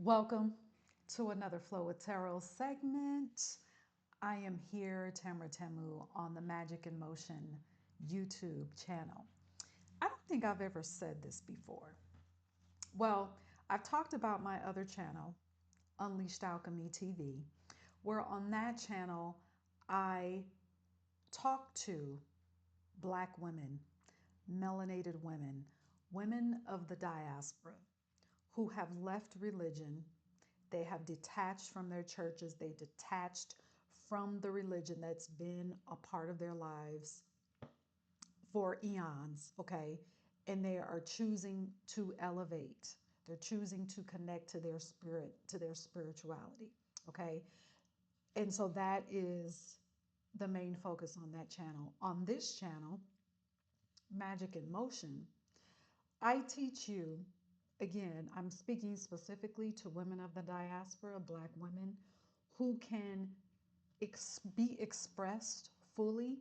Welcome to another Flow with Tarot segment. I am here, Tamara Tamu, on the Magic in Motion YouTube channel. I don't think I've ever said this before. Well, I've talked about my other channel, Unleashed Alchemy TV, where on that channel I talk to Black women, melanated women, women of the diaspora who have left religion. They have detached from their churches. They detached from the religion that's been a part of their lives for eons, okay? And they are choosing to elevate. They're choosing to connect to their spirit, to their spirituality, okay? And so that is the main focus on that channel. On this channel, Magic in Motion, I teach you, again, I'm speaking specifically to women of the diaspora, Black women, who can be expressed fully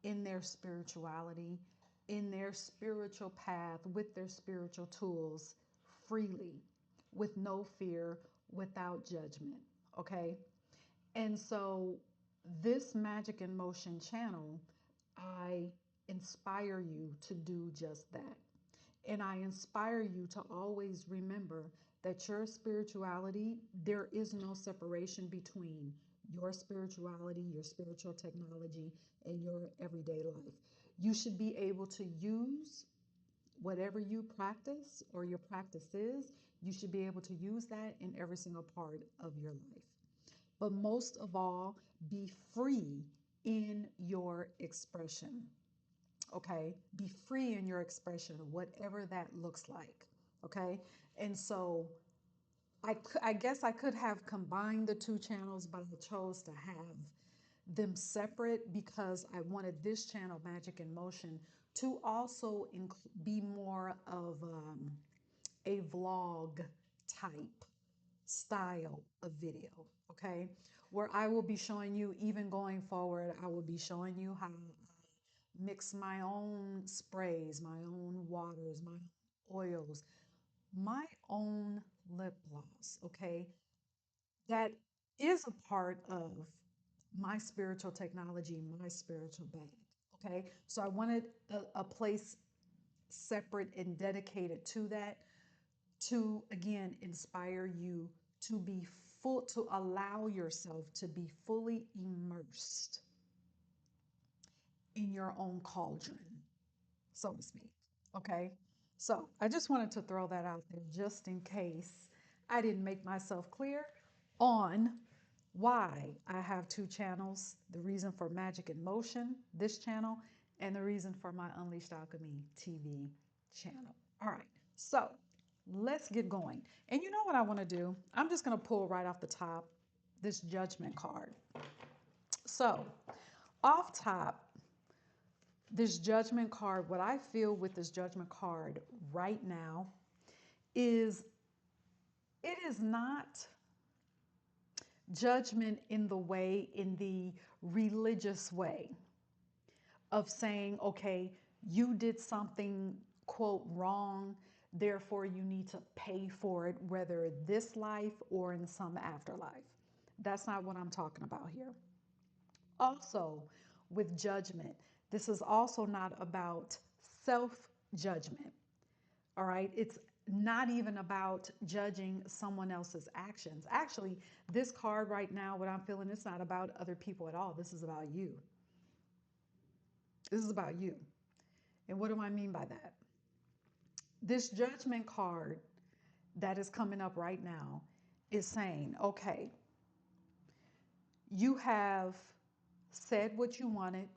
in their spirituality, in their spiritual path, with their spiritual tools, freely, with no fear, without judgment. Okay? And so, this Magic in Motion channel, I inspire you to do just that. And I inspire you to always remember that your spirituality, there is no separation between your spirituality, your spiritual technology, and your everyday life. You should be able to use whatever you practice or your practice is, you should be able to use that in every single part of your life. But most of all, be free in your expression. Okay, be free in your expression, whatever that looks like. Okay, and so I guess I could have combined the two channels, but I chose to have them separate because I wanted this channel, Magic in Motion, to also be more of a vlog type style of video, okay? Where I will be showing you, even going forward, I will be showing you how mix my own sprays, my own waters, my oils, my own lip gloss, okay? That is a part of my spiritual technology, my spiritual bag, okay? So I wanted a place separate and dedicated to that to, again, inspire you to be full, to allow yourself to be fully immersed in your own cauldron, so to speak. Okay. So I just wanted to throw that out there just in case I didn't make myself clear on why I have two channels, the reason for Magic in Motion, this channel, and the reason for my Unleashed Alchemy TV channel. All right. So let's get going. And you know what I want to do? I'm just going to pull right off the top this judgment card. So, off top, this judgment card, what I feel with this judgment card right now is it is not judgment in the way, in the religious way of saying, okay, you did something, quote, wrong, therefore you need to pay for it, whether this life or in some afterlife. That's not what I'm talking about here. Also, with judgment, this is also not about self judgment. All right. It's not even about judging someone else's actions. Actually, this card right now, what I'm feeling, it's not about other people at all. This is about you. This is about you. And what do I mean by that? This judgment card that is coming up right now is saying, okay, you have said what you wanted.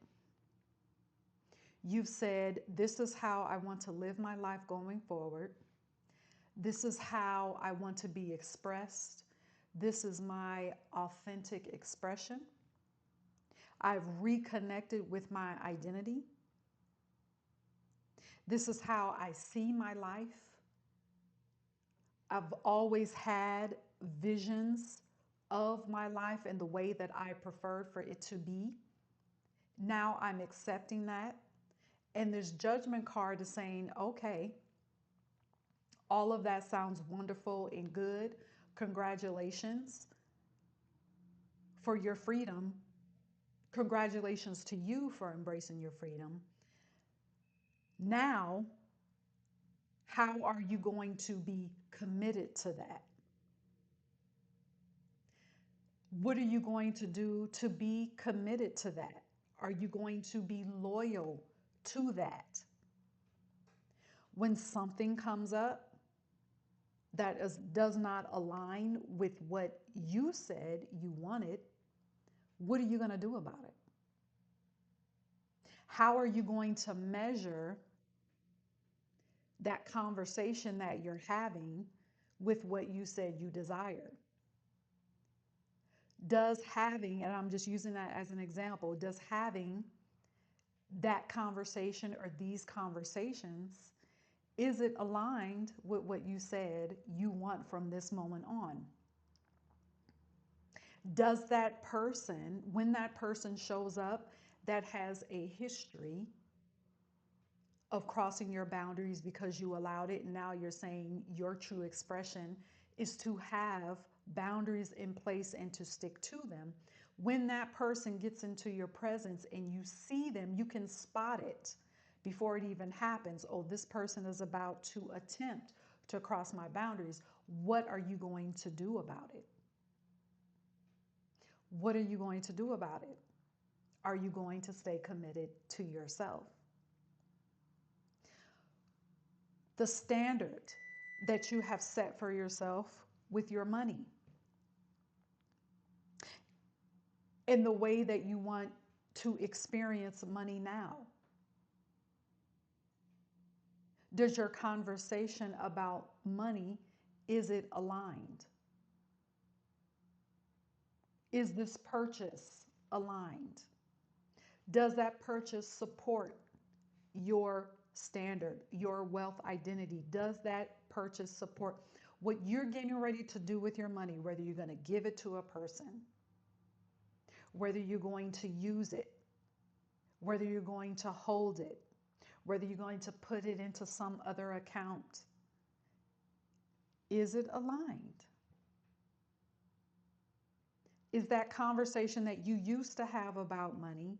You've said, this is how I want to live my life going forward. This is how I want to be expressed. This is my authentic expression. I've reconnected with my identity. This is how I see my life. I've always had visions of my life and the way that I preferred for it to be. Now I'm accepting that. And this judgment card is saying, okay, all of that sounds wonderful and good, Congratulations for your freedom. Congratulations to you for embracing your freedom. Now, how are you going to be committed to that? What are you going to do to be committed to that? Are you going to be loyal to that? When something comes up that does not align with what you said you wanted, what are you going to do about it? How are you going to measure that conversation that you're having with what you said you desire? Does having, and I'm just using that as an example, does having that conversation or these conversations, is it aligned with what you said you want from this moment on? Does that person, when that person shows up that has a history of crossing your boundaries because you allowed it, and now you're saying your true expression is to have boundaries in place and to stick to them. When that person gets into your presence and you see them, you can spot it before it even happens. Oh, this person is about to attempt to cross my boundaries. What are you going to do about it? What are you going to do about it? Are you going to stay committed to yourself? The standard that you have set for yourself with your money and the way that you want to experience money now. Does your conversation about money, is it aligned? Is this purchase aligned? Does that purchase support your standard, your wealth identity? Does that purchase support what you're getting ready to do with your money, whether you're going to give it to a person, whether you're going to use it, whether you're going to hold it, whether you're going to put it into some other account? Is it aligned? Is that conversation that you used to have about money,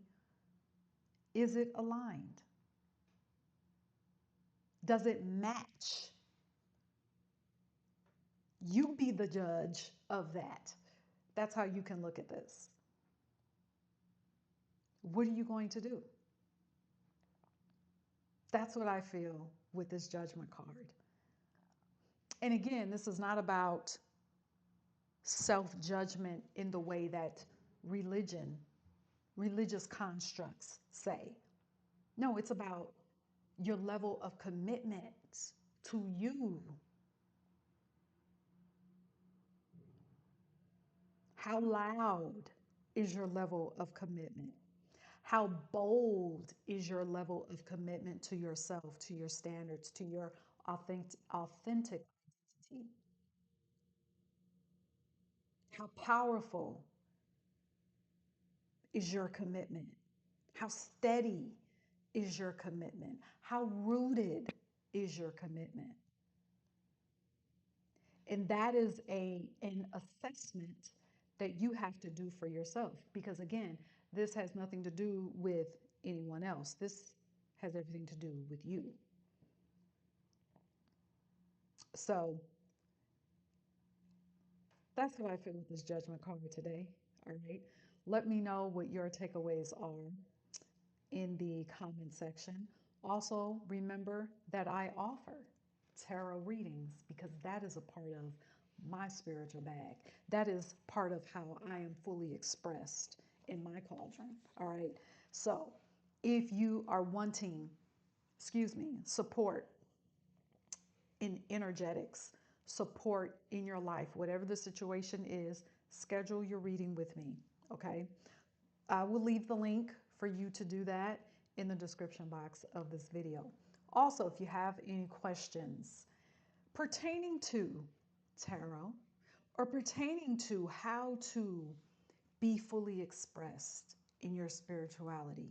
is it aligned? Does it match? You be the judge of that. That's how you can look at this. What are you going to do? That's what I feel with this judgment card. And again, this is not about self judgment in the way that religious constructs say. No, it's about your level of commitment to you. How loud is your level of commitment? How bold is your level of commitment to yourself, to your standards, to your authentic identity? How powerful is your commitment? How steady is your commitment? How rooted is your commitment? And that is an assessment that you have to do for yourself. Because again, this has nothing to do with anyone else. This has everything to do with you. So that's what I feel with this judgment card today. All right. Let me know what your takeaways are in the comment section. Also, remember that I offer tarot readings because that is a part of my spiritual bag. That is part of how I am fully expressed in my cauldron. All right. So, if you are wanting, support in energetics, support in your life, whatever the situation is, schedule your reading with me. Okay. I will leave the link for you to do that in the description box of this video. Also, if you have any questions pertaining to tarot or pertaining to how to be fully expressed in your spirituality,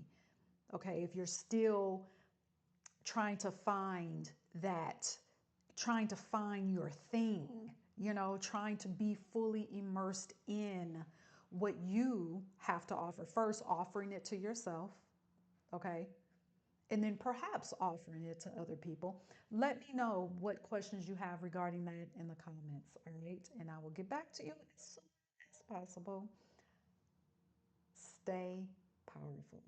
okay, if you're still trying to find that, trying to find your thing, trying to be fully immersed in what you have to offer. First, offering it to yourself, okay? And then perhaps offering it to other people. Let me know what questions you have regarding that in the comments, all right? And I will get back to you as soon as possible. Stay powerful.